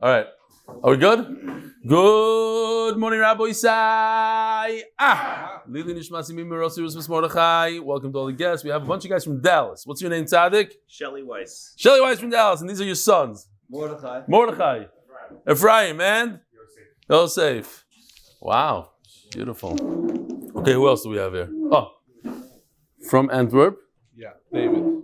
All right. Are we good? Good morning, Rabbi Isai. Leilu Nishmat Mordechai. Welcome to all the guests. We have a bunch of guys from Dallas. What's your name, Tzaddik? Shelly Weiss. Shelly Weiss from Dallas, and these are your sons. Mordechai. Ephraim, and Yosef. Wow. Beautiful. Okay, who else do we have here? Oh, from Antwerp? Yeah, David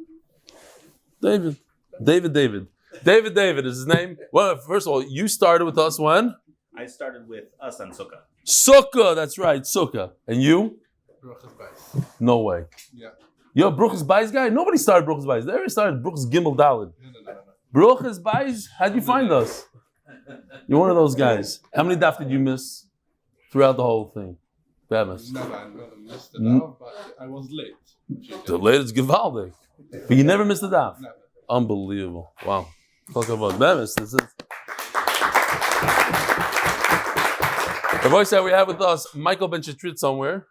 David is his name. Well, first of all, you started with us when? I started with us on Sukkah. Sukkah, that's right, Sukkah. And you? Bruchas Beis. No way. Yeah. You're a Bruchas Beis guy? Nobody started Bruchas Beis. They already started Bruchas Gimel Daled. No. Bruchas Beis? How'd you find us? You're one of those guys. How many daf did you miss throughout the whole thing? Bemis. No, I missed the daf, but I was late. The latest Givaldic. But you never missed a daf? Never. Unbelievable. Wow. Talk about Bemis. This is... The voice that we have with us, Michael Ben Shetrit somewhere.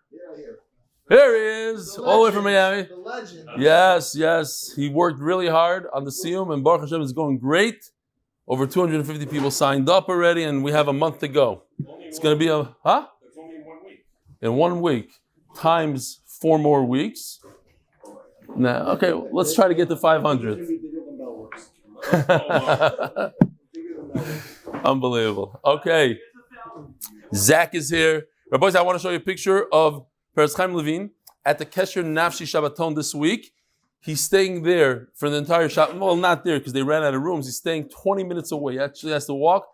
Here he is, all the way from Miami. The legend. Yes. He worked really hard on the Siyum, and Baruch Hashem is going great. Over 250 people signed up already, and we have a month to go. It's going to be a, huh? It's only 1 week. In 1 week, times 4 more weeks. Now, okay, let's try to get to 500. Unbelievable. Okay. Zach is here. Rabbi, I want to show you a picture of Peretz Chaim Levine at the Kesher Nafshi Shabbaton this week. He's staying there for the entire Shabbat. Well, not there because they ran out of rooms. He's staying 20 minutes away. He actually has to walk.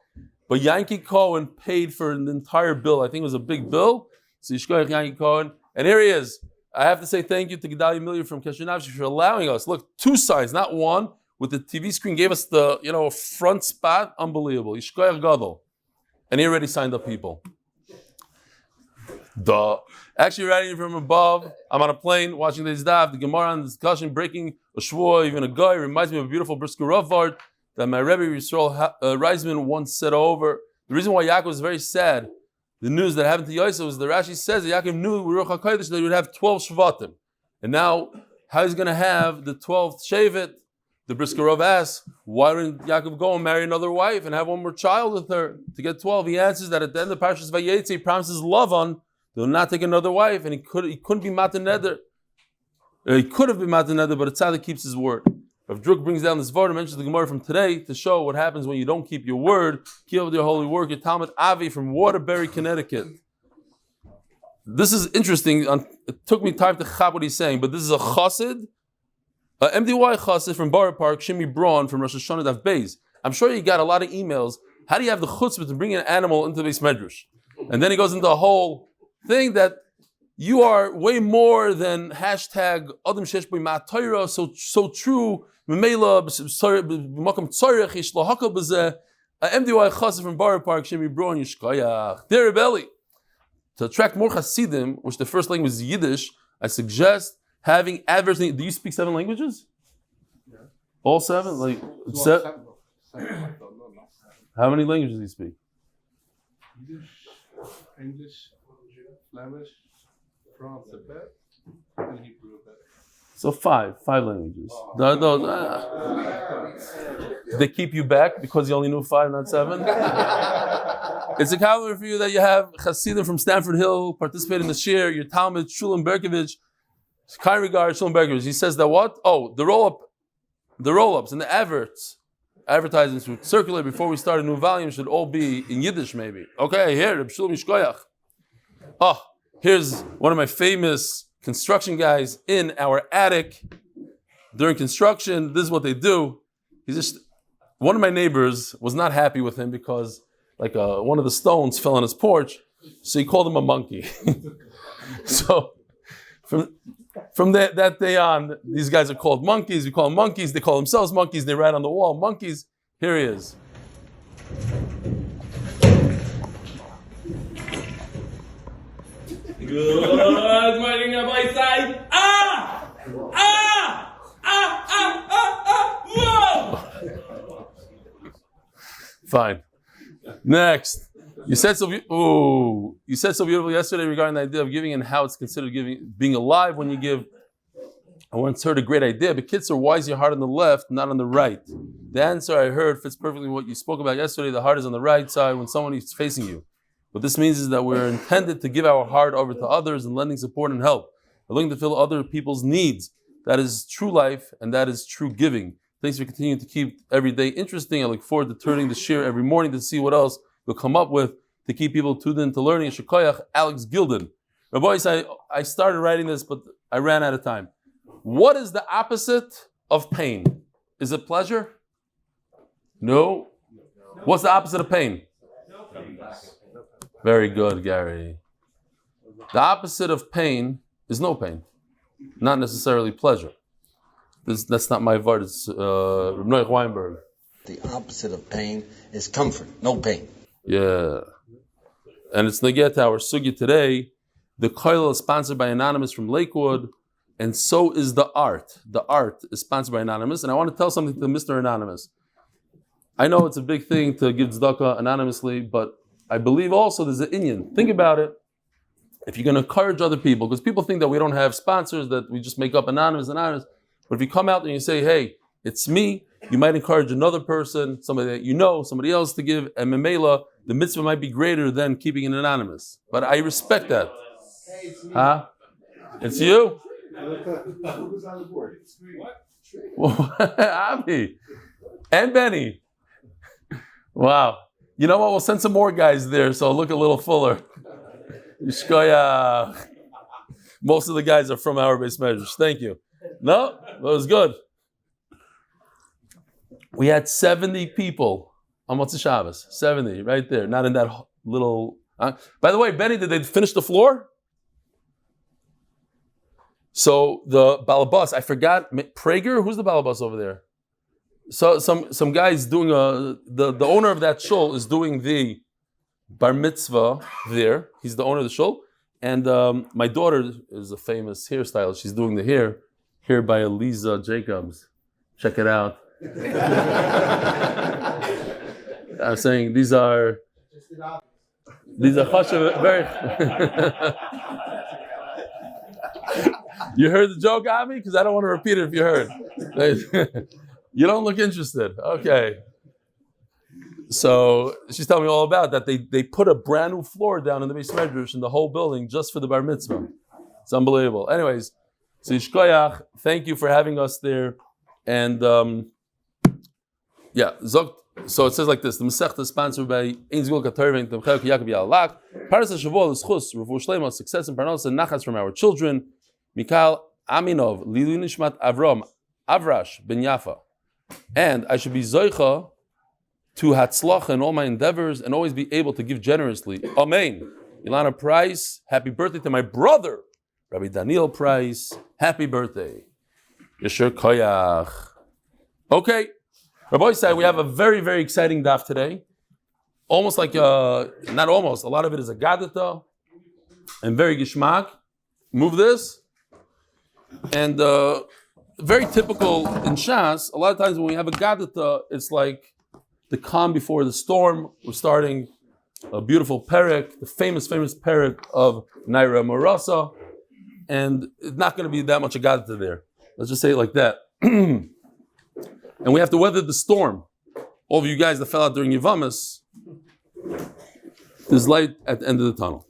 But Yankee Cohen paid for the entire bill. I think it was a big bill. So Yishkoyach Yankee Cohen. And here he is. I have to say thank you to Gedalia Miller from Kesher Nafshi for allowing us. Look, 2 signs, not one. With the TV screen, gave us the front spot. Unbelievable. Yishkoyach Gadol. And he already signed up people. Duh. Actually, writing from above, I'm on a plane watching this daf, the Gemara on the discussion, breaking a shvua, even a guy, reminds me of a beautiful Brisker Ravard that my Rabbi Yisrael Reisman once said over. The reason why Yaakov was very sad, the news that happened to Yosef was the Rashi says that Yaakov knew Ruach HaKodesh that he would have 12 Shvatim. And now, how he's going to have the 12th Shevet? The Brisker Rav asks, why didn't Yaakov go and marry another wife and have one more child with her to get 12? He answers that at the end of Parshas Vayetze, he promises Lavan, they'll not take another wife, and he couldn't be Matan Neder. He could have been Matan Neder, but a tzaddik keeps his word. Rav Druk brings down this word and mentions the Gemara from today to show what happens when you don't keep your word, keep your holy word. Your Talmud Avi from Waterbury, Connecticut. This is interesting. It took me time to chap what he's saying, but this is a chassid, MDY chassid from Borough Park, Shimi Braun from Rosh Hashanah Daf Beis. I'm sure you got a lot of emails. How do you have the chutzpah to bring an animal into the Beis Medrash? And then he goes into a whole thing that you are way more than hashtag Adam Shesh B'I Ma'atayra, so true. Memela b'makam tzarech yishlo hakol b'zeh. MDY chassid from Borough Park, Shimi Braun Yishkoyach. Dear Rebelli, to attract more Hasidim, which the first language is Yiddish, I suggest having adverts. Do you speak 7 languages? Yeah. All 7? Like seven? How many languages do you speak? Yiddish, English, Flemish, France a bit, and Hebrew a bit. So 5 languages. They keep you back because you only knew 5, not 7? It's a compliment for you that you have Hasidim from Stanford Hill participate in the Shiur. Your Talmud, Shulem Berkovich, kind regard, Shulem Berkovich. He says that what? Oh, the roll-ups and the advertisements would circulate before we start a new volume should all be in Yiddish, maybe. Okay, here, Reb Shulem Yishkoyach. Oh, here's one of my famous construction guys in our attic. During construction, this is what they do. One of my neighbors was not happy with him because one of the stones fell on his porch, so he called him a monkey. So from that day on, these guys are called monkeys. We call them monkeys. They call themselves monkeys. They write on the wall, monkeys. Here he is. Good morning, Rabbi side. Whoa! Fine. Next. You said so beautiful yesterday regarding the idea of giving and how it's considered being alive when you give. I once heard a great idea, but kids are why is your heart on the left, not on the right? The answer I heard fits perfectly what you spoke about yesterday. The heart is on the right side when someone is facing you. What this means is that we're intended to give our heart over to others and lending support and help. We're looking to fill other people's needs. That is true life and that is true giving. Thanks for continuing to keep every day interesting. I look forward to turning the shiur every morning to see what else we'll come up with to keep people tuned in to learning. Shekoyach, Alex Gilden. Rabbi, I started writing this, but I ran out of time. What is the opposite of pain? Is it pleasure? No. What's the opposite of pain? Very good, Gary. The opposite of pain is no pain, not necessarily pleasure. That's not my word. It's Noach Weinberg. The opposite of pain is comfort, no pain. Yeah. And it's Neget, our sugya today. The koil is sponsored by Anonymous from Lakewood, and so is the art. The art is sponsored by Anonymous, and I want to tell something to Mr. Anonymous. I know it's a big thing to give tzedakah anonymously, but I believe also there's an inyan. Think about it. If you're going to encourage other people, because people think that we don't have sponsors, that we just make up anonymous. But if you come out and you say, hey, it's me, you might encourage another person, somebody that you know, somebody else to give, and memela, the mitzvah might be greater than keeping it anonymous. But I respect that. Hey, it's me. Huh? It's you? Who's on the board? It's me. Avi. And Benny. Wow. You know what? We'll send some more guys there, so it'll look a little fuller. Yishkoyach. Most of the guys are from our base measures. Thank you. No, that was good. We had 70 people on Motsei Shabbos. 70, right there. Not in that little... By the way, Benny, did they finish the floor? So the balabas, I forgot, Prager? Who's the balabas over there? So some guy's doing the owner of that shul is doing the bar mitzvah there. He's the owner of the shul. And my daughter is a famous hairstylist. She's doing the hair by Eliza Jacobs. Check it out. I'm saying these are chashuv, very. You heard the joke, Avi? Because I don't want to repeat it if you heard. You don't look interested. Okay. So she's telling me all about that. They put a brand new floor down in the base medrash in the whole building just for the bar mitzvah. It's unbelievable. Anyways, so Yishkoyach, thank you for having us there. And so it says like this: the Masechta is sponsored by Zogka, Tomchia, Kիעקב, Via'al. Parnassa Shavuot is chus, Refuah, Sheleima, success and Parnassa, Nachas from our children. Mikhail, Aminov, Leilu, Nishmat, Avraham, Avrash, ben Yaffa. And I should be zoucha to hatzlacha in all my endeavors and always be able to give generously. Amen. Elana Price, happy birthday to my brother, Rabbi Daniel Price. Happy birthday. Yeshur Koyach. Okay. Rabbi said we have a very, very exciting daf today. Almost like, not almost, a lot of it is a gadata and very gishmak. Move this. And very typical in Shas, a lot of times when we have a gadata, it's like the calm before the storm. We're starting a beautiful perek, the famous perek of Naira Marasa, and it's not going to be that much a gadata there. Let's just say it like that. And we have to weather the storm. All of you guys that fell out during Yavamas, there's light at the end of the tunnel.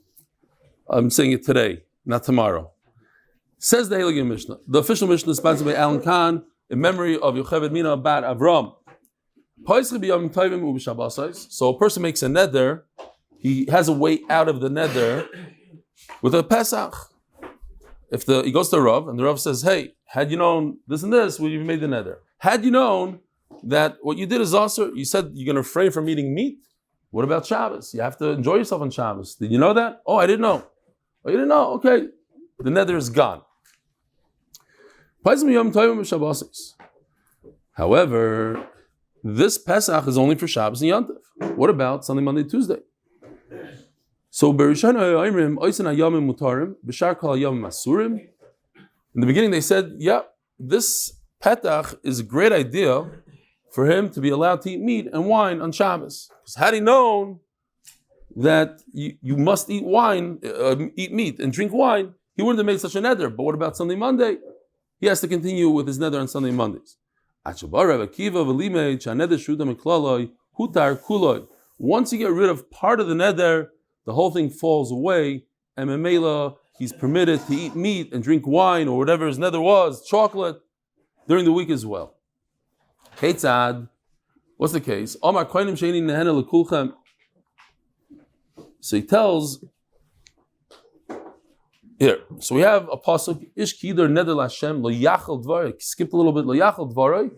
I'm saying it today, not tomorrow. Says the Heilige Mishnah. The official Mishnah is sponsored by Alan Khan in memory of Yocheved Mina bat Avraham. So a person makes a neder, he has a way out of the neder with a Pesach. He goes to the Rav, and the Rav says, hey, had you known this and this, would you have made the neder? Had you known that what you did is also, you said you're going to refrain from eating meat, what about Shabbos? You have to enjoy yourself on Shabbos. Did you know that? Oh, I didn't know. Oh, you didn't know? Okay. The neder is gone. However, this Pesach is only for Shabbos and Yantav. What about Sunday, Monday, Tuesday? So, in the beginning they said, yeah, this Petach is a great idea for him to be allowed to eat meat and wine on Shabbos. Because had he known that you must eat wine, eat meat and drink wine, he wouldn't have made such a neder. But what about Sunday, Monday? he has to continue with his neder on Sunday and Mondays. Once you get rid of part of the neder, the whole thing falls away, and memela, he's permitted to eat meat and drink wine or whatever his neder was, chocolate, during the week as well. Ketzad, what's the case? So he tells here. So we have a pasuk, Ish kider neder Hashem lo yachal dvaray. Skipped a little bit, lo yachal dvaray.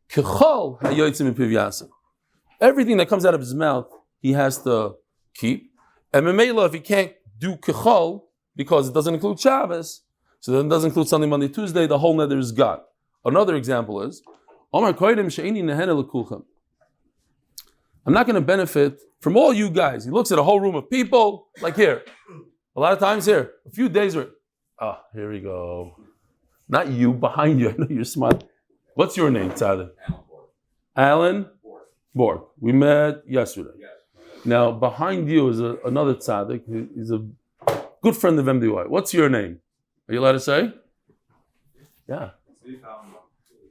Kechol hayotzim mipiv yaseh. Everything that comes out of his mouth, he has to keep. And memela, if he can't do kechol because it doesn't include Shabbos, so then it doesn't include Sunday, Monday, Tuesday, the whole neder is gone. Another example is, Omar koydim she'eni nehena lekulchem. I'm not going to benefit from all you guys. He looks at a whole room of people, like here. A lot of times here, a few days where, here we go. Not you, behind you. I know you're smart. What's your name, Tzaddik? Alan Borg. We met yesterday. Now, behind you is another Tzaddik. He's a good friend of MDY. What's your name? Are you allowed to say? Yeah.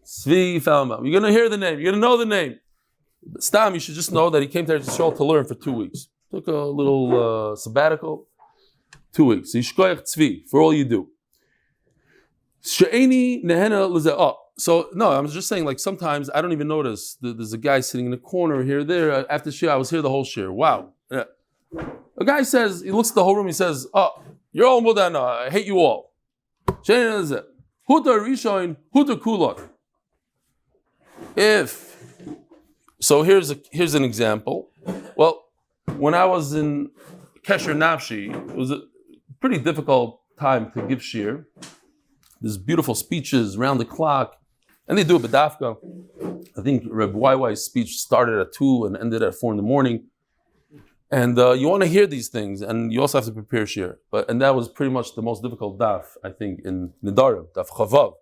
Zvi Falma. You're going to hear the name. You're going to know the name. Stam, you should just know that he came to Eretz to learn for 2 weeks. Took a little sabbatical. 2 weeks. Yishkoyach Tzvi, for all you do. She'eni nehena lezeh. Oh, so no, I was just saying, like sometimes I don't even notice. There's a guy sitting in the corner here, there. After Shiur, I was here the whole Shiur. Wow. Yeah. A guy says, he looks at the whole room, he says, you're all mudana, I hate you all. She'eni nehena lezeh. Hutar rishoin, hutar kulon. So here's an example. Well, when I was in Kesher Nafshi, it was a pretty difficult time to give shiur. There's beautiful speeches around the clock, and they do it b'dafka. I think Rabbi YY's speech started at 2 and ended at 4 in the morning. And you want to hear these things, and you also have to prepare shiur. And that was pretty much the most difficult daf, I think, in Nedarim, daf Chavav.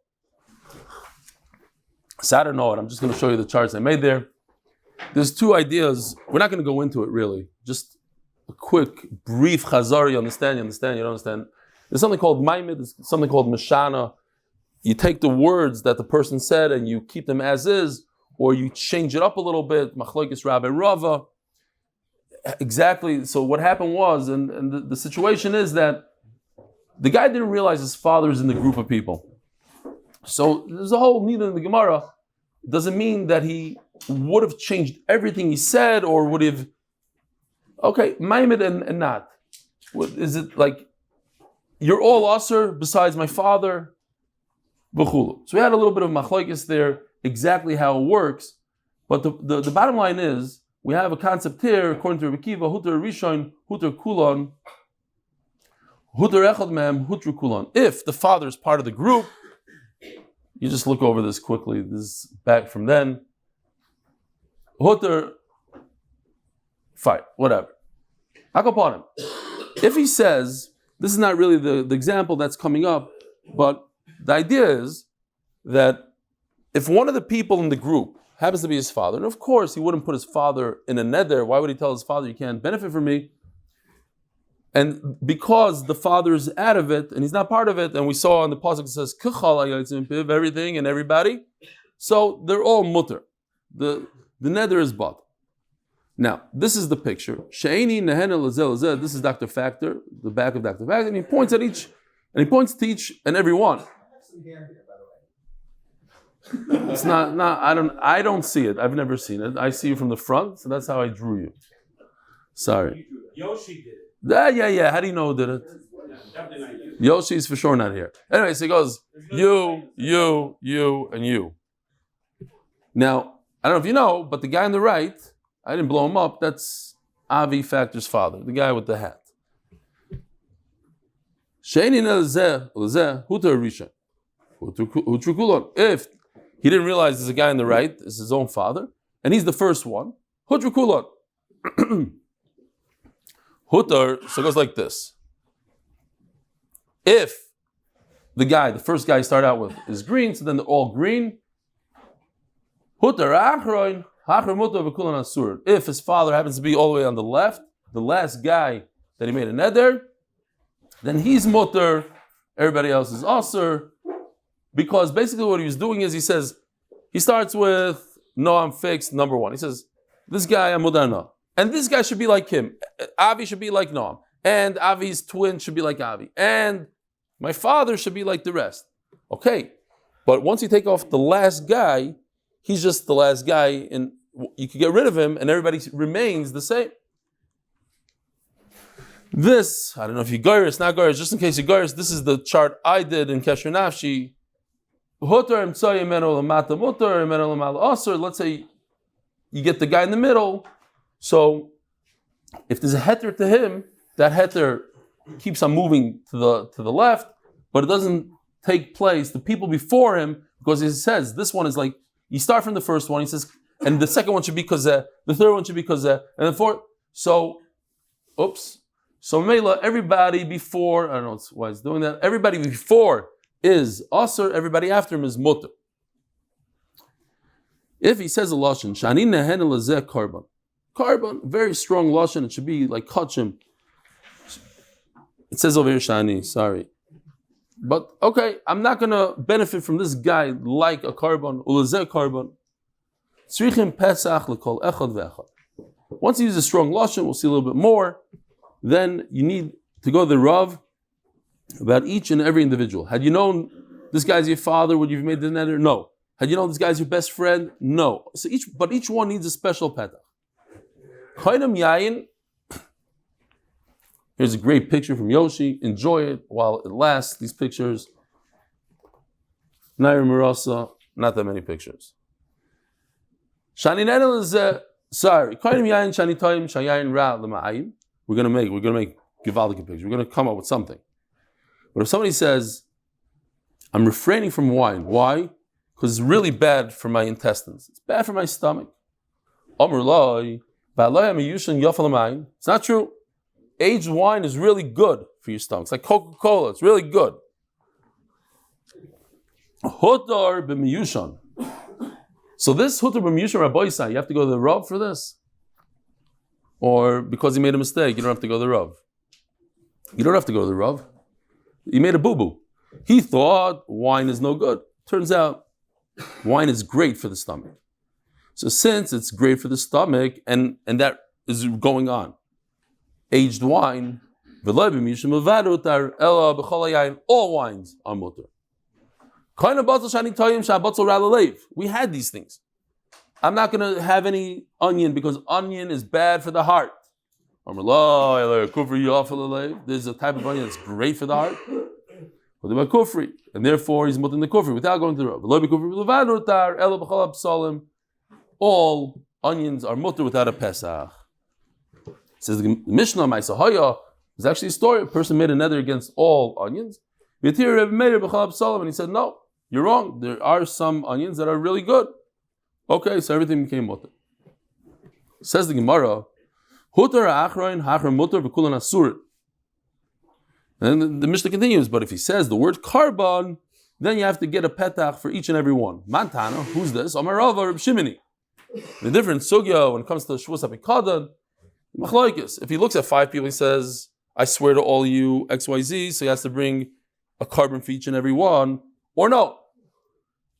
Saturday night, I'm just going to show you the charts I made there. There's 2 ideas. We're not going to go into it really. Just a quick, brief chazar. You understand, you don't understand. There's something called maimed, there's something called mashana. You take the words that the person said and you keep them as is, or you change it up a little bit. Machlokes Rabbi Rava. Exactly. So what happened was, and the situation is that the guy didn't realize his father is in the group of people. So there's a whole need in the Gemara. It doesn't mean that he would have changed everything he said or would have. Okay, maimed and not. Is it like you're all usher besides my father? B'chulu. So we had a little bit of machlokes there, exactly how it works. But the bottom line is we have a concept here according to Rabbi Kiva, hutar rishon, hutar kulon, hutar echad mem, hutar kulon. If the father is part of the group, you just look over this quickly. This is back from then. Hutar, fine, whatever. I'll upon him. If he says, this is not really the example that's coming up, but the idea is that if one of the people in the group happens to be his father, and of course he wouldn't put his father in a neder, why would he tell his father you can't benefit from me? And because the father is out of it and he's not part of it, and we saw on the pasuk it says everything and everybody, so they're all mutter. The neder is bought. Now, this is the picture. She'eni nehena lezel lezeh. This is Dr. Factor, the back of Dr. Factor, and he points at each, and he points to each and every one. It's not. I don't see it. I've never seen it. I see you from the front, so that's how I drew you. Sorry. Yoshi did it. Yeah. How do you know who did it? Yoshi is for sure not here. Anyway, so he goes, you, and you. Now, I don't know if you know, but the guy on the right, I didn't blow him up, that's Avi Factor's father, the guy with the hat. If he didn't realize there's a guy on the right, it's his own father, and he's the first one, Hutar, so it goes like this. If the first guy you start out with is green, so then they're all green. If his father happens to be all the way on the left, the last guy that he made a neder, then he's mutter, everybody else is asur, Because basically what he was doing is he starts with no, I'm fixed, number one. He says, this guy I'm Mudana. And this guy should be like him. Avi should be like Noam. And Avi's twin should be like Avi. And my father should be like the rest. Okay. But once you take off the last guy, he's just the last guy, and you can get rid of him and everybody remains the same. This, I don't know if you Gairis, not Gairis, just in case you Gairis, this is the chart I did in Kesher Nafshi. Let's say you get the guy in the middle. So if there's a heter to him, that heter keeps on moving to the left, but it doesn't take place. The people before him, because he says this one is like, you start from the first one, he says, and the second one should be kazeh, the third one should be kazeh, and the fourth. So Mela, everybody before, I don't know why it's doing that, everybody before is asur, everybody after him is mutter. If he says a lashon, shani nehen elazeh karban, very strong lashon, it should be like kachim. It says over here shani, sorry. But okay, I'm not going to benefit from this guy like a karban, ulazeh karban. Tzrichim pesach lekol echad ve'echad. Once you use a strong lashon, we'll see a little bit more. Then you need to go to the Rav about each and every individual. Had you known this guy's your father, would you have made the neder? No. Had you known this guy's your best friend? No. So each one needs a special petach. Chaydam yayin. Here's a great picture from Yoshi. Enjoy it while it lasts. These pictures. Nair Mirasa. Not that many pictures. Shani neder is sorry. Chaydam yayin shani toyim shayayin ra l'ma'ayim. We're gonna make givaldic pictures. We're gonna come up with something. But if somebody says, I'm refraining from wine, why? Because it's really bad for my intestines. It's bad for my stomach. It's not true. Aged wine is really good for your stomach. It's like Coca-Cola. It's really good. Hutar b'miyushan. So this hutar b'miyushan Rabbi say, you have to go to the Rav for this? Or because he made a mistake, you don't have to go to the Rav. You don't have to go to the Rav. He made a boo-boo. He thought wine is no good. Turns out, wine is great for the stomach. So since it's great for the stomach, and that is going on, aged wine, all wines are mutter. We had these things. I'm not going to have any onion because onion is bad for the heart. There's a type of onion that's great for the heart. And therefore he's mutter in the kufri without going to the Rav. All onions are mutter without a pesach. It says the Mishnah Ma'aseh is actually a story. A person made a neder against all onions. And he said, no, you're wrong. There are some onions that are really good. Okay, so everything became mutter. Says the Gemara, Hutar achroin hachar mutter v'kulan asur. And the Mishnah continues, but if he says the word karban, then you have to get a petach for each and every one. Mantana, who's this? Amar Rava Reb Shimoni. The different sugya when it comes to Shavuos HaPikadan, machlokes. If he looks at 5 people, he says, I swear to all you XYZ, so he has to bring a carbon for each and every one. Or no,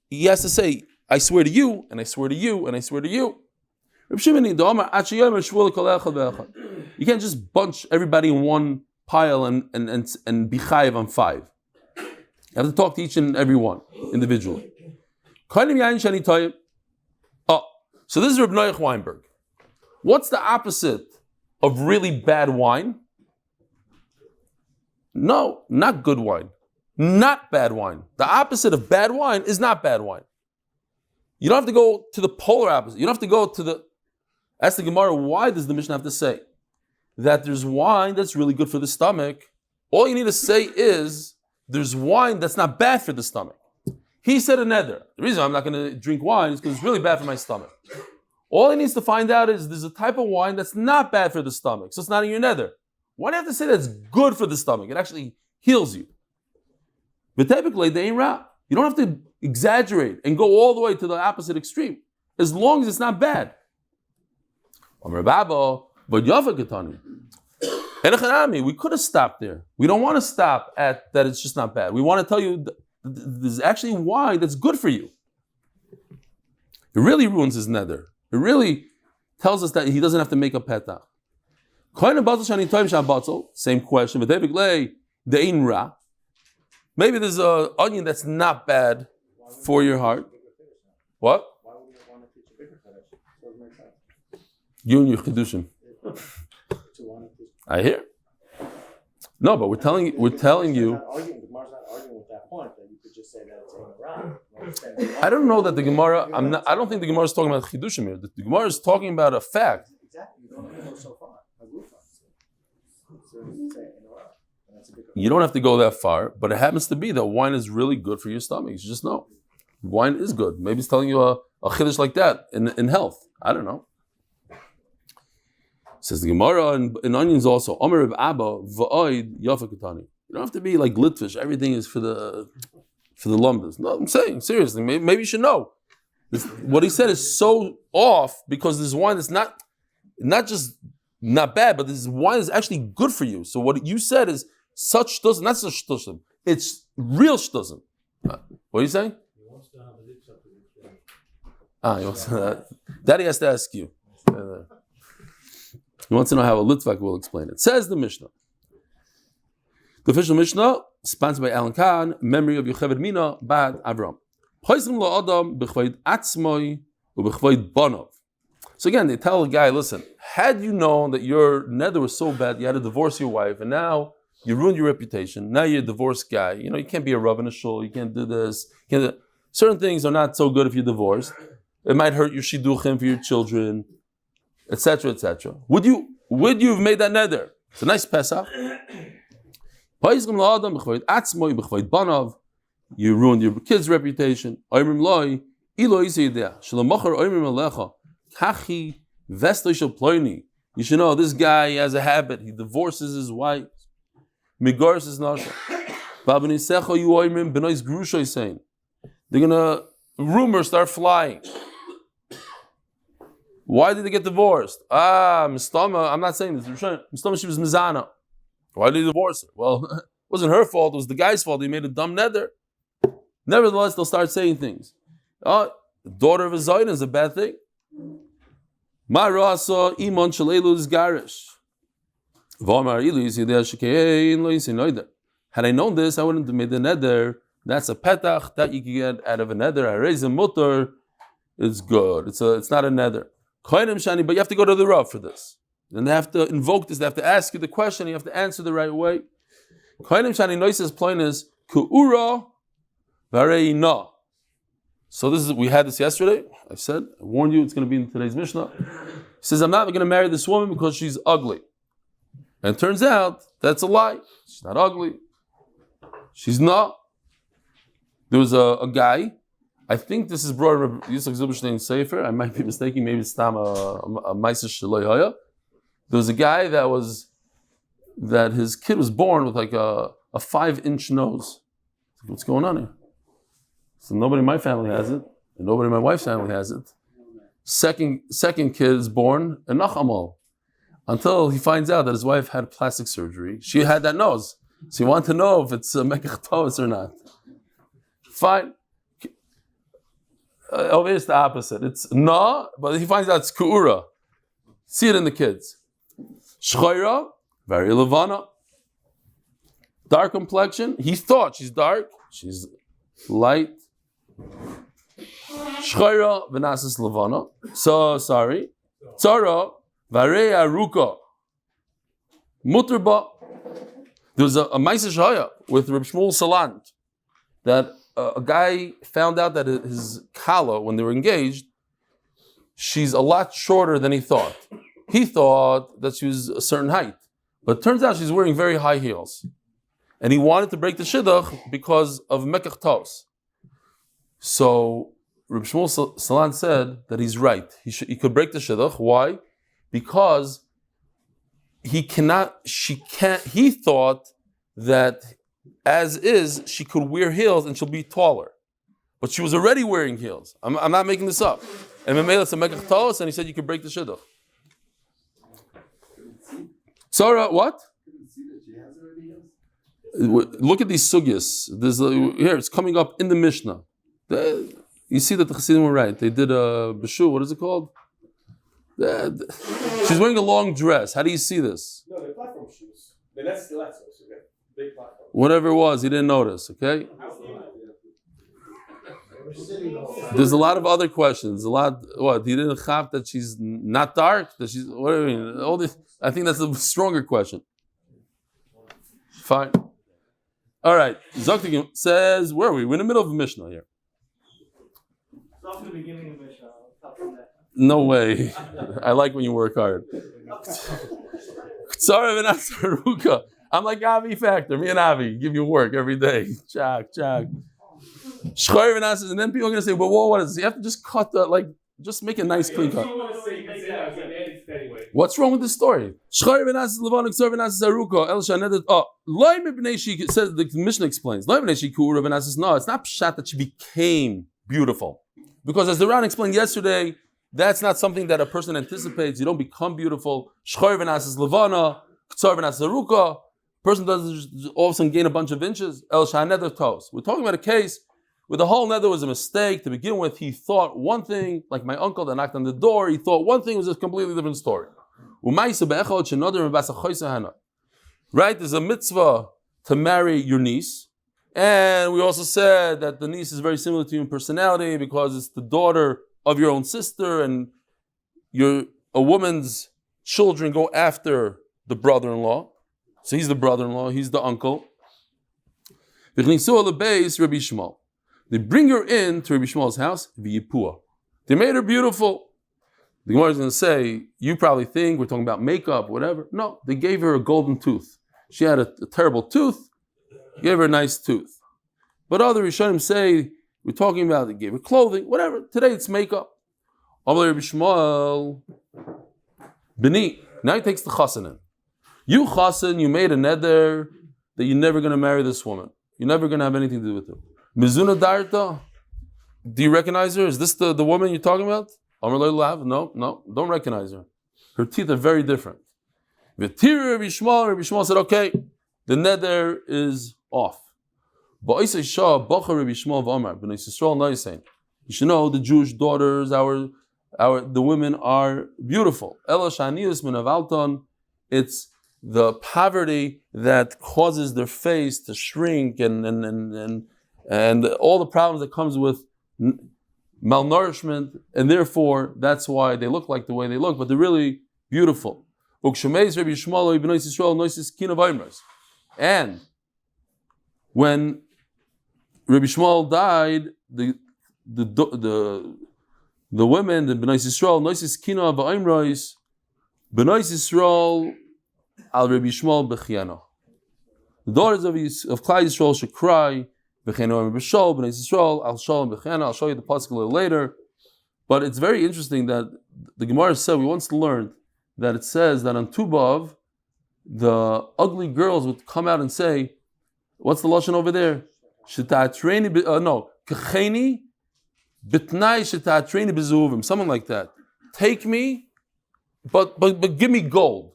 he has to say, I swear to you, and I swear to you, and I swear to you. Reb Shimoni, you can't just bunch everybody in one pile and be chayiv on 5. You have to talk to each and every one individually. So this is Reb Noach Weinberg. What's the opposite of really bad wine? No, not good wine. Not bad wine. The opposite of bad wine is not bad wine. You don't have to go to the polar opposite. You don't have to go to the... Ask the Gemara, why does the Mishnah have to say that there's wine that's really good for the stomach? All you need to say is there's wine that's not bad for the stomach. He said a neder. The reason I'm not going to drink wine is because it's really bad for my stomach. All he needs to find out is there's a type of wine that's not bad for the stomach, so it's not in your neder. Why do you have to say that it's good for the stomach? It actually heals you. But typically, they ain't right. You don't have to exaggerate and go all the way to the opposite extreme, as long as it's not bad. But Yaffa Ketani. We could have stopped there. We don't want to stop at that it's just not bad. We want to tell you there's actually wine that's good for you. It really ruins his nether. It really tells us that he doesn't have to make a petach. Same question. Maybe there's an onion that's not bad for your heart. What? Why would you want to teach a bigger fetish? Doesn't make sense. You and your chidushim. I hear. No, but we're telling you. The Gemara's not arguing with that point. That you could just say that it's in I don't know that the Gemara. I don't think the Gemara is talking about chidushim here. The Gemara is talking about a fact. Exactly. You don't have to go so far. You don't have to go that far, but it happens to be that wine is really good for your stomach. You just know. Wine is good. Maybe it's telling you a chiddush like that in health. I don't know. Says the Gemara in onions also. Omer of Abba v'oid Yaffa katani. You don't have to be like Litvish. Everything is for the lumbers. No, I'm saying seriously. Maybe you should know. What he said is so off because this wine is not just not bad, but this wine is actually good for you. So what you said is such shtusim, not such shtusim. It's real shtusim. What are you saying? He wants to have a litzah to He wants to, that he has to ask you. He wants to know how a litvak will explain it. Says the Mishnah. The official Mishnah, sponsored by Alan Khan, memory of Yocheved Mina, Bad Avraham. So again, they tell the guy, listen, had you known that your nether was so bad, you had to divorce your wife, and now you ruined your reputation, now you're a divorced guy, you can't be a Rav in a shul, you can't do this, certain things are not so good if you're divorced. It might hurt your shidduchim for your children, etc., etc. Would you have made that nether? It's a nice Pesach. You ruined your kid's reputation. You should know this guy has a habit. He divorces his wife. They're gonna rumors start flying. Why did they get divorced? Mistama, I'm not saying this. Mistama, she was Mizana. Why did he divorce her? Well, it wasn't her fault. It was the guy's fault. He made a dumb nether. Nevertheless, they'll start saying things. Daughter of a Zayin is a bad thing. Ma rasa iman Leilu is garish. Had I known this, I wouldn't have made the nether. That's a petach that you can get out of a nether. I raise a mutter. It's good. It's not a nether. But you have to go to the Rav for this. Then they have to invoke this. They have to ask you the question. You have to answer the right way. So we had this yesterday. I warned you it's going to be in today's Mishnah. He says, I'm not going to marry this woman because she's ugly. And it turns out that's a lie. She's not ugly. She's not. There was a guy. I think this is brought up Yisrael Zubashnein Sefer. I might be mistaken. Maybe it's Tam a Maisa Sheleima. There was a guy that his kid was born with like a 5-inch nose. What's going on here? So nobody in my family has it, and nobody in my wife's family has it. Second kid is born a nachamal, until he finds out that his wife had plastic surgery. She had that nose, so he wanted to know if it's mekach tovus or not. Fine. Over here it's the opposite. It's no, but he finds out it's ku'ura. See it in the kids. Shchoira, very levana. Dark complexion. He thought she's dark. She's light. Shchoira, v'nasis levana. So, sorry. Tzara, varei aruka. Muterba. There was a Maisa Shaya with Reb Shmuel Salant that a guy found out that his kala, when they were engaged, she's a lot shorter than he thought. He thought that she was a certain height, but it turns out she's wearing very high heels. And he wanted to break the shidduch because of mekach tos. So Reb Shmuel Salant said that he's right. He could break the shidduch. Why? Because he thought that as is, she could wear heels and she'll be taller. But she was already wearing heels. I'm not making this up. And Memela said mekach tos, and he said you could break the shidduch. Sarah, what? Look at these sugyas. Here, it's coming up in the Mishnah. You see that the Chassidim were right. They did a Beshu, what is it called? She's wearing a long dress. How do you see this? No, they're platform shoes. That's stilettos, okay? Big platform. Whatever it was, he didn't notice, okay? There's a lot of other questions. What? He didn't have that she's not dark? That she's, what do you mean? All this, I think that's a stronger question. Fine. All right. Zoktigim says, where are we? We're in the middle of a Mishnah here. It's off the beginning of Mishnah. No way. I like when you work hard. I'm like Avi Factor. Me and Avi give you work every day. Chak. And then people are going to say, well, what is this? You have to just cut just make a nice clean cut. What's wrong with this story? The Mishnah explains. No, it's not pshat that she became beautiful. Because as the Ran explained yesterday, that's not something that a person anticipates. You don't become beautiful. Person doesn't all of a sudden gain a bunch of inches. We're talking about a case where the whole nether was a mistake. To begin with, he thought one thing, like my uncle that knocked on the door, he thought one thing was a completely different story. Right? There's a mitzvah to marry your niece. And we also said that the niece is very similar to you in personality because it's the daughter of your own sister, and a woman's children go after the brother-in-law. So he's the brother-in-law, he's the uncle. They bring her in to Rabbi Shmuel's house. They made her beautiful. The Gemara is going to say, you probably think we're talking about makeup, whatever. No, they gave her a golden tooth. She had a terrible tooth. Gave her a nice tooth. But other Rishonim say, we're talking about they gave her clothing, whatever. Today it's makeup. Rabbi Shmuel, Bini, now he takes the chasen in. You chasen, you made a neder that you're never going to marry this woman. You're never going to have anything to do with her. Mizuna darta, do you recognize her? Is this the woman you're talking about? No, don't recognize her. Her teeth are very different. Rabbi Shmuel said, okay, the neder is off. You should know the Jewish daughters, the women are beautiful. It's the poverty that causes their face to shrink and all the problems that comes with malnourishment, and therefore that's why they look like the way they look, but they're really beautiful. And when Rabbi Shmuel died, the women, the B'nai Yisrael, Noisis Kina Ba'imrois, B'nai Yisrael al Rabbi Shmuel B'chiano. The daughters of Klal Yisrael should cry, B'chiano B'shol, B'nai Yisrael al Shalom B'chiano. I'll show you the pasuk a little later. But it's very interesting that the Gemara said, we once learned that it says that on Tu B'Av, the ugly girls would come out and say, what's the lashon over there? Kacheni bitnai shetatreni bezuvim, something like that. Take me, but give me gold.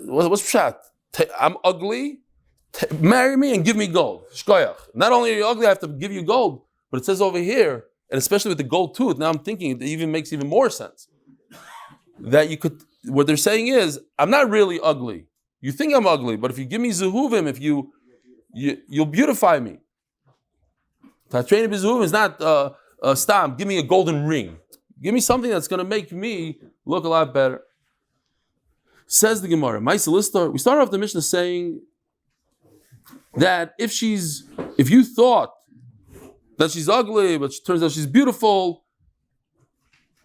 What's pshat? I'm ugly. Marry me and give me gold. Shkoyach. Not only are you ugly, I have to give you gold. But it says over here, and especially with the gold tooth. Now I'm thinking it even makes even more sense. That you could. What they're saying is, I'm not really ugly. You think I'm ugly, but if you give me zuhuvim, if you'll beautify me. Tatreni b'zuhuvim is not stam. Give me a golden ring. Give me something that's going to make me look a lot better. Says the Gemara. We start off the Mishnah saying that if you thought that she's ugly, but it turns out she's beautiful,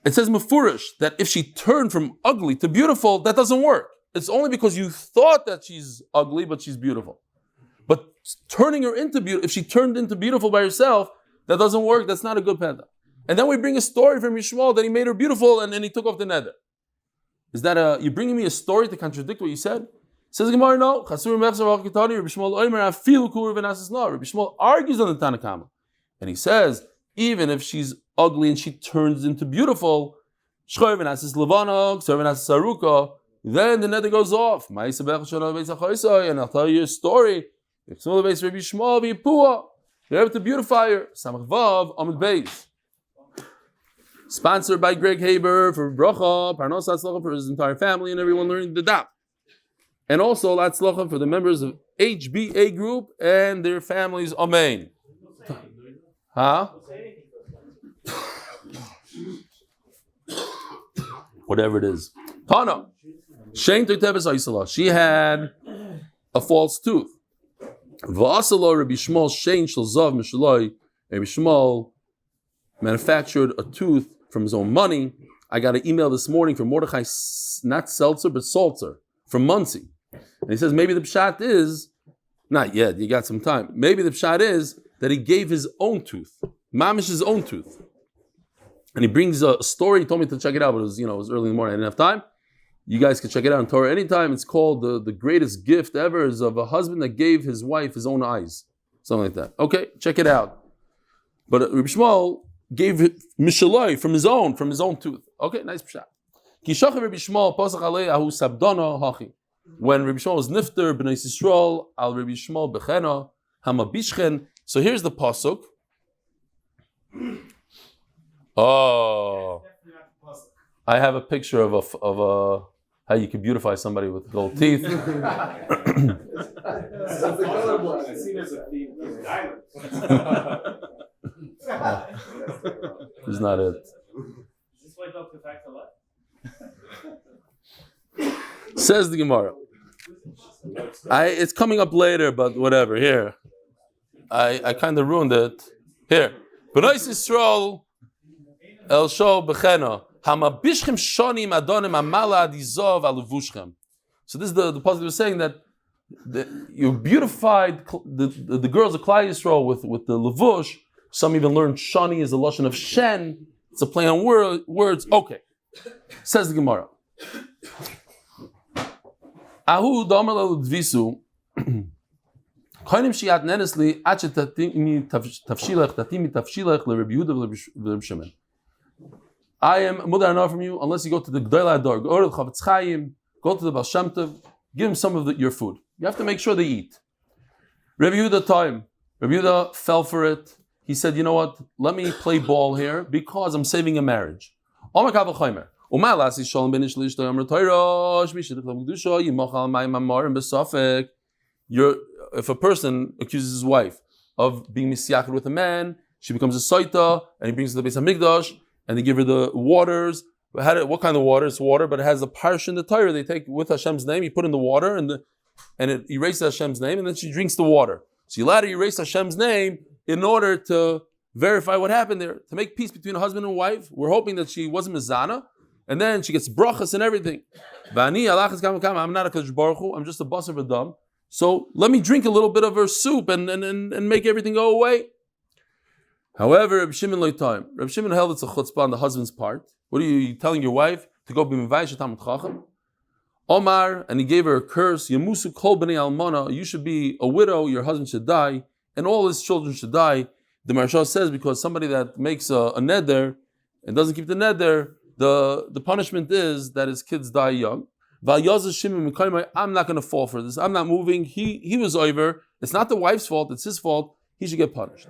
it says mefurish that if she turned from ugly to beautiful, that doesn't work. It's only because you thought that she's ugly, but she's beautiful. But turning her into beautiful, if she turned into beautiful by herself, that doesn't work. That's not a good penda. And then we bring a story from Yishmael that he made her beautiful and he took off the nether. Is that you're bringing me a story to contradict what you said? Says the Gemara, no. Rabbi Shmuel argues on the Tanakama. And he says, even if she's ugly and she turns into beautiful, then the nether goes off. And I'll tell you a story Yisrael Beis Rabbi Shmuel v'Yipuah. They're able to beautify her. Samach Vav Amud Beis. Sponsored by Greg Haber for Beracha, Parnassa, Atzlacha for his entire family and everyone learning the Daf. And also Atzlacha for the members of HBA Group and their families. Amen. Huh? Whatever it is. Tana. She had a false tooth. V'asalo Rabbi Shmuel shein shel zav mishaloi. Rabbi Shmuel manufactured a tooth from his own money. I got an email this morning from Mordechai, not Seltzer, but Saltzer, from Motsei. And he says, maybe the pshat is, not yet, you got some time. Maybe the pshat is that he gave his own tooth. Mamish his own tooth. And he brings a story, he told me to check it out, but it was, it was early in the morning, I didn't have time. You guys can check it out on Torah anytime. It's called the greatest gift ever is of a husband that gave his wife his own eyes. Something like that. Okay, check it out. But Rabbi Shmuel gave Mishaloi from his own tooth. Okay, nice pshat. When Rabbi Shmuel was nifter, b'nai Yisrael, al Rabbi Shmuel bechena, hamabishchen. So here's the pasuk. Oh, I have a picture of a how you can beautify somebody with gold teeth. I see there's a theme. Is not it. Is this why Dr. Fact a lot? Says the Gemara. It's coming up later, but whatever. Here, I kind of ruined it. Here, B'nai Yisrael el Shol b'chena hamabishchem shonim adonim amala adizov aluvushchem. So this is the positive was saying that you beautified the girls of Klal Yisrael with the levush. Some even learn shani is the lashon of shen. It's a play on words. Okay, says the Gemara. Ahu damar l'dvisu koinim shiat nenesli achet tatimi tafshilach l'Rebbe Yehuda l'Rebbe Shimon. I am mudar enough from you unless you go to the G'dayla Adar, go to the Chavetz Chaim, go to the Baal Shem Tov, give him some of your food. You have to make sure they eat. Rabbi Yehuda fell for it. He said, you know what? Let me play ball here because I'm saving a marriage. If a person accuses his wife of being misyachid with a man, she becomes a soita, and he brings her to the Beis HaMikdash, and they give her the waters. What kind of water? It's water, but it has a parsh in the Torah. They take with Hashem's name, you put in the water, and it erases Hashem's name, and then she drinks the water. So you let her erase Hashem's name in order to verify what happened there, to make peace between a husband and wife. We're hoping that she wasn't mizana, and then she gets brachas and everything. I'm not a Kadosh Baruch Hu, I'm just a bus of a dumb. So let me drink a little bit of her soup and make everything go away. However, Rabbi Shimon held it's a chutzpah on the husband's part. What are you telling your wife to go be mevayis Talmid Chacham? Omar, and he gave her a curse. Yamusu kol b'nei almana. You should be a widow. Your husband should die, and all his children should die. The Maharsha says because somebody that makes a neder and doesn't keep the neder, the punishment is that his kids die young. I'm not going to fall for this. I'm not moving. He was over. It's not the wife's fault. It's his fault. He should get punished.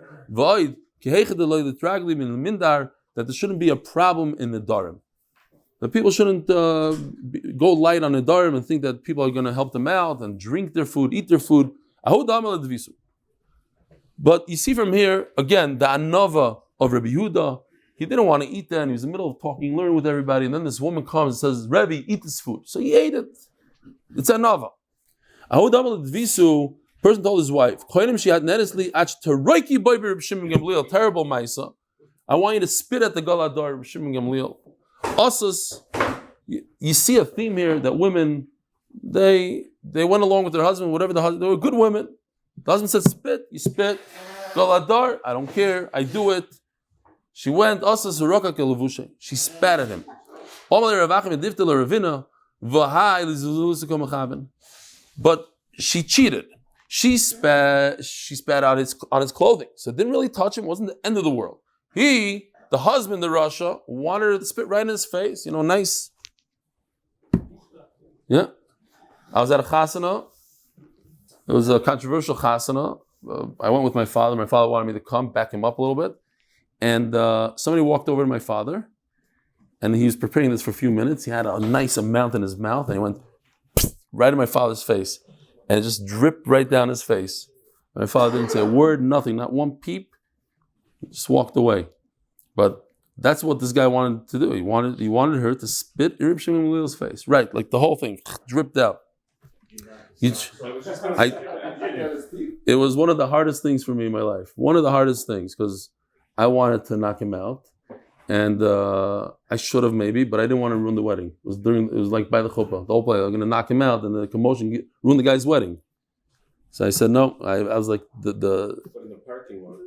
That there shouldn't be a problem in Nedarim. That people shouldn't go light on Nedarim and think that people are going to help them out and drink their food, eat their food. But you see from here, again, the anava of Rabbi Yehuda, he didn't want to eat that, and he was in the middle of talking, learning with everybody, and then this woman comes and says, Rabbi, eat this food. So he ate it. It's anava. Person told his wife, terrible maisa. I want you to spit at the galadar of Shimon Gamliel. Asus, you see a theme here that women, they went along with their husband, whatever the husband, they were good women. The husband said, spit, you spit. Galadar, I don't care, I do it. She went, she spat at him. But she cheated. She spat on his clothing. So it didn't really touch him, it wasn't the end of the world. He, the husband, the Rasha, wanted her to spit right in his face, nice. Yeah. I was at a chasana, It was a controversial chasana. I went with my father. My father wanted me to come, back him up a little bit. And somebody walked over to my father, and he was preparing this for a few minutes. He had a nice amount in his mouth, and he went right in my father's face. And it just dripped right down his face. My father didn't say a word, nothing, not one peep. He just walked away. But that's what this guy wanted to do. He wanted her to spit in Reb Shimon Gamliel's face. Right, like the whole thing dripped out. It was one of the hardest things for me in my life. One of the hardest things, because I wanted to knock him out. And I should have maybe, but I didn't want to ruin the wedding. It was like by the chuppah, the whole play. I'm going to knock him out, and the commotion ruin the guy's wedding. So I said no. I was like But in the parking lot.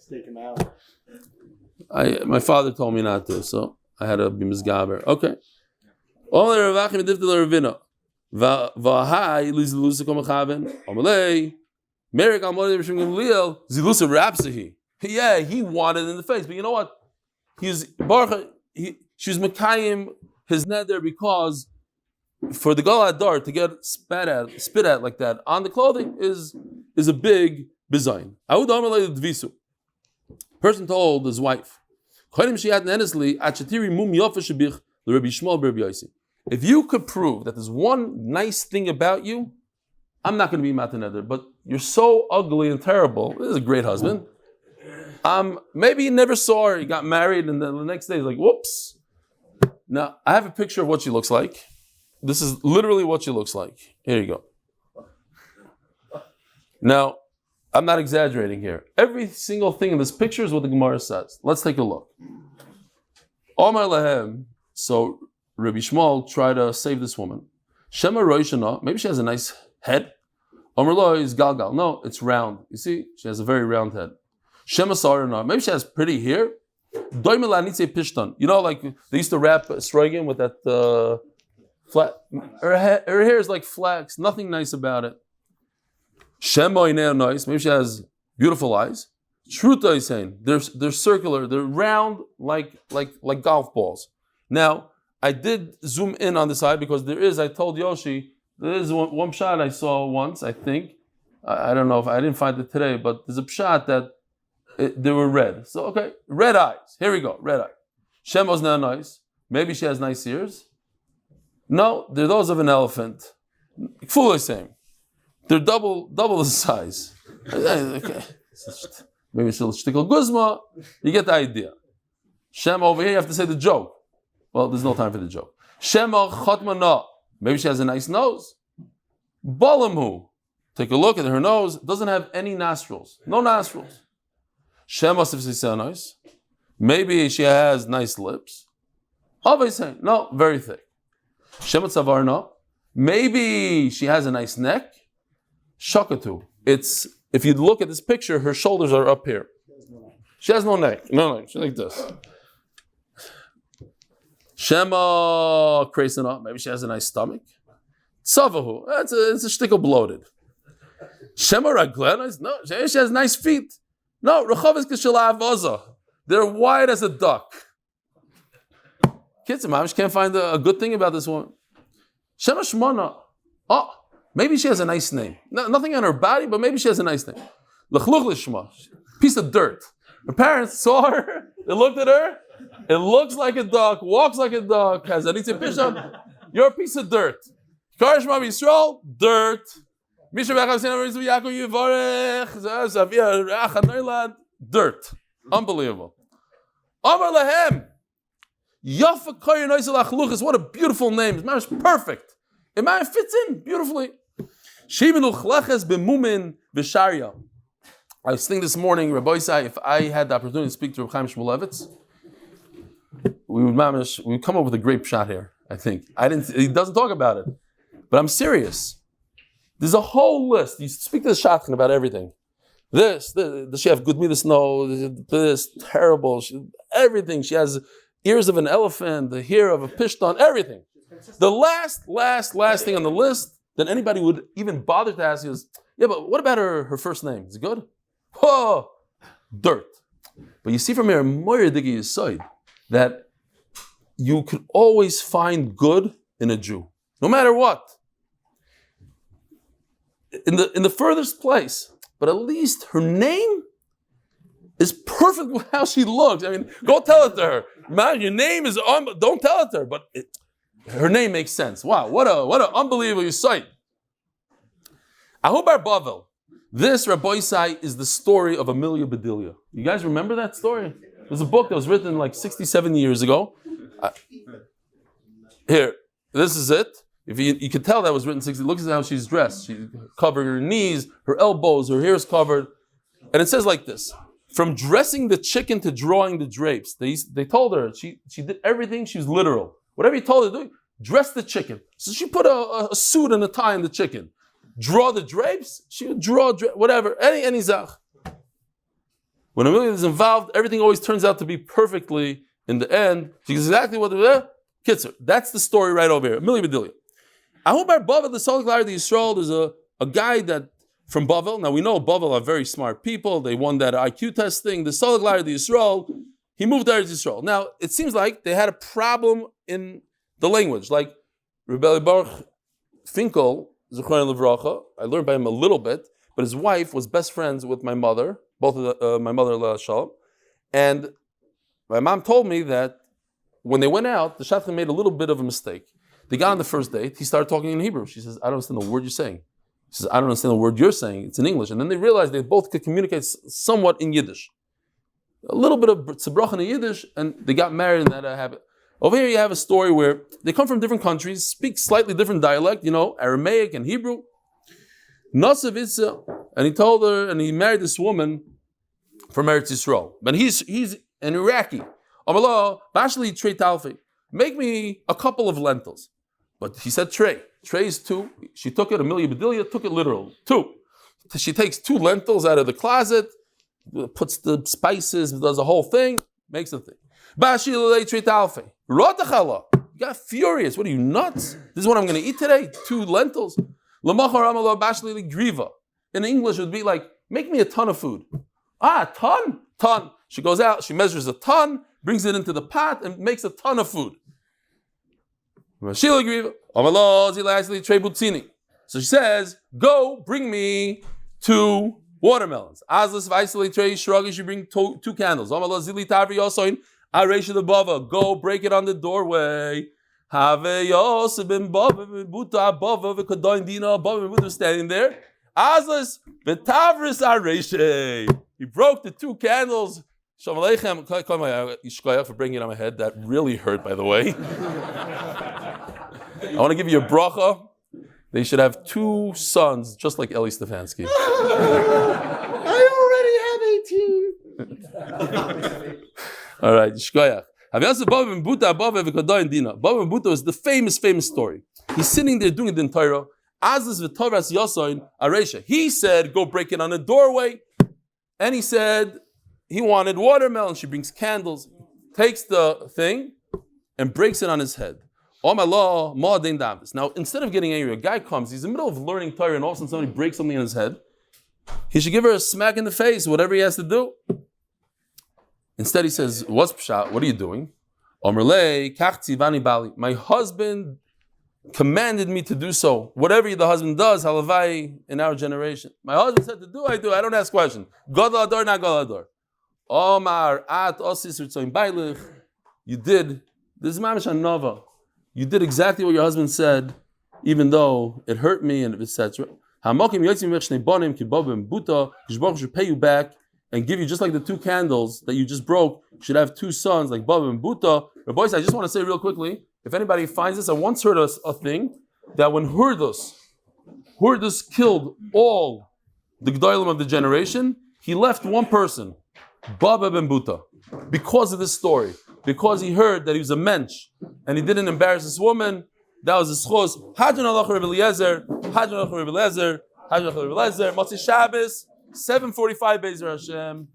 Take him out. My father told me not to, so I had to be misgaber. Okay. Only Ravachim diftel Ravina. Vahai lizilusa komachaven. Omalei. Merik Amud Beis Gamliel zilusa rapsahi. Yeah, he wanted in the face, but you know what? She was Mikhail his neder because for the Gal Adar to get spit at like that on the clothing is a big bizayin. Ahud Amalei Dvisu. Person told his wife, if you could prove that there's one nice thing about you, I'm not going to be mataneder, but you're so ugly and terrible. This is a great husband. Maybe he never saw her, he got married, and then the next day he's like, whoops. Now, I have a picture of what she looks like. This is literally what she looks like. Here you go. Now, I'm not exaggerating here. Every single thing in this picture is what the Gemara says. Let's take a look. Omar Lahem, so Rabbi Shmuel tried to save this woman. Shema Roishana, maybe she has a nice head. Omar Lo is Galgal. No, it's round. You see, she has a very round head. Shema Sarana, maybe she has pretty hair. Doimela Nitze Pishtan. You know, like they used to wrap Sroigin with that flat. Her hair is like flax, nothing nice about it. Shema Inea nice, maybe she has beautiful eyes. Shruta is saying they're circular, they're round like golf balls. Now, I did zoom in on the side because I told Yoshi, there is one pshat I saw once, I think. I don't know if I didn't find it today, but there's a pshat that they were red. So, okay, red eyes. Here we go, red eye. Shema's not nice. Maybe she has nice ears. No, they're those of an elephant. Fully same. They're double the size. Okay. Maybe she'll shtickle guzma. You get the idea. Shema over here, you have to say the joke. Well, there's no time for the joke. Shema chotmana. Maybe she has a nice nose. Balamhu. Take a look at her nose. Doesn't have any nostrils. No nostrils. Shema nice. Maybe she has nice lips. Obviously, no, very thick. Shema tzavarna. Maybe she has a nice neck. Shakatu. It's, if you look at this picture, her shoulders are up here. She has no neck. No neck. She's like this. Shema Kreisana. Maybe she has a nice stomach. Tzavahu. It's a shtickle bloated. Shema Ragla. No, she has nice feet. No, Rechavis Kishalav Vaza. They're wide as a duck. Kids, I can't find a good thing about this woman. Shema Shmona. Oh, maybe she has a nice name. No, nothing on her body, but maybe she has a nice name. L'chluch l'shma. Piece of dirt. Her parents saw her. They looked at her. It looks like a duck, walks like a duck, has a nitzeh pishon. You're a piece of dirt. Karish Mami Yisrael, dirt. Dirt. Unbelievable. Amar Lahem. Yaffa Koyer Noisel Achluchis. What a beautiful name. It's perfect. It fits in beautifully. Shimenu Chleches Bemumin B'Sharya. I was thinking this morning, Rabbi said, if I had the opportunity to speak to Reb Chaim Shmulevitz, we would come up with a great shot here, I think. He doesn't talk about it. But I'm serious. There's a whole list. You speak to the shotgun about everything. Does she have good midas? No. This, terrible. Everything. She has ears of an elephant, the hair of a pishton, everything. The last thing on the list that anybody would even bother to ask is, yeah, but what about her first name? Is it good? Oh, dirt. But you see from here, Moyer Digi Yisoid, that you could always find good in a Jew. No matter what. in the furthest place. But at least her name is perfect with how she looks. I mean, go tell it to her. Man, your name is don't tell it to her, but her name makes sense. Wow, what an unbelievable sight. Ahubar Bavel. This Rabbi Isai is the story of Amelia Bedelia. You guys remember that story? There's a book that was written like 67 years ago. Here, this is it. If you could tell that was written 60. Look at how she's dressed. She's covered her knees, her elbows, her hair is covered. And it says like this. From dressing the chicken to drawing the drapes. They told her, she did everything, she was literal. Whatever you told her to do, dress the chicken. So she put a suit and a tie on the chicken. Draw the drapes, she would draw whatever, any zach. When Amelia is involved, everything always turns out to be perfectly in the end. She does exactly what they're Kitzer. That's the story right over here. Amelia Bedelia. Ahubar Bavel, the Solik the Yisrael, there's a guy that from Bavel. Now we know Bavel are very smart people. They won that IQ test thing. The Solik the Yisrael, he moved to Eretz Yisrael. Now it seems like they had a problem in the language. Like Rebbe Baruch Finkel, Zechron Levracha, I learned by him a little bit, but his wife was best friends with my mother, both of my mother Shalom, and my mom told me that when they went out, the Shadchan made a little bit of a mistake. They got on the first date, he started talking in Hebrew. She says, I don't understand the word you're saying. She says, I don't understand the word you're saying, it's in English. And then they realized they both could communicate somewhat in Yiddish. A little bit of Tzibrach in Yiddish, and they got married in that habit. Over here you have a story where they come from different countries, speak slightly different dialect, Aramaic and Hebrew. And he told her, and he married this woman from Eretz Yisrael. But he's an Iraqi. Make me a couple of lentils. But he said tray. Tray is 2. She took it, Amelia Bedelia took it literal. 2. She takes 2 lentils out of the closet, puts the spices, does the whole thing, makes the thing. You got furious. What are you, nuts? This is what I'm going to eat today? 2 lentils. In English, it would be like, make me a ton of food. A ton? Ton. She goes out, she measures a ton, brings it into the pot, and makes a ton of food. So she says, go bring me 2 watermelons. She bring 2 candles. Go break it on the doorway. Standing there. He broke the 2 candles. Shalom Aleichem. Yishkoyach for bringing it on my head. That really hurt, by the way. I want to give you a bracha. They should have 2 sons, just like Eli Stefansky. I already have 18. All right, Yishkoyach. Baba Buta is the famous story. He's sitting there doing it in Torah. He said, go break it on a doorway. And he said, he wanted watermelon. She brings candles, takes the thing, and breaks it on his head. Now, instead of getting angry, a guy comes, he's in the middle of learning Torah, and all of a sudden somebody breaks something on his head. He should give her a smack in the face, whatever he has to do. Instead, he says, what's pshat? What are you doing? My husband commanded me to do so. Whatever the husband does, halavai in our generation. My husband said to do, I do. I don't ask questions. Gadol ador, not gadol ador. Omar at osis ritzoin bailich. You did. This is mamish anova. You did exactly what your husband said, even though it hurt me and etc. Hamokim yotzim v'chnei bonim kibobim buta. Yishboch should pay you back and give you just like the 2 candles that you just broke. You should have 2 sons like Baba and Buta. Rabbi, I just want to say real quickly, if anybody finds this, I once heard a thing that when Hurdus killed all the G'dalim of the generation, he left one person, Baba ben Buta, because of this story. Because he heard that he was a mensch and he didn't embarrass this woman. That was his chos. Hadran alach Rebbe Eliezer, Hadran alach Rebbe Eliezer, Hadran alach Rebbe Eliezer, Motsei Shabbos, 7:45 Be'ezer Hashem.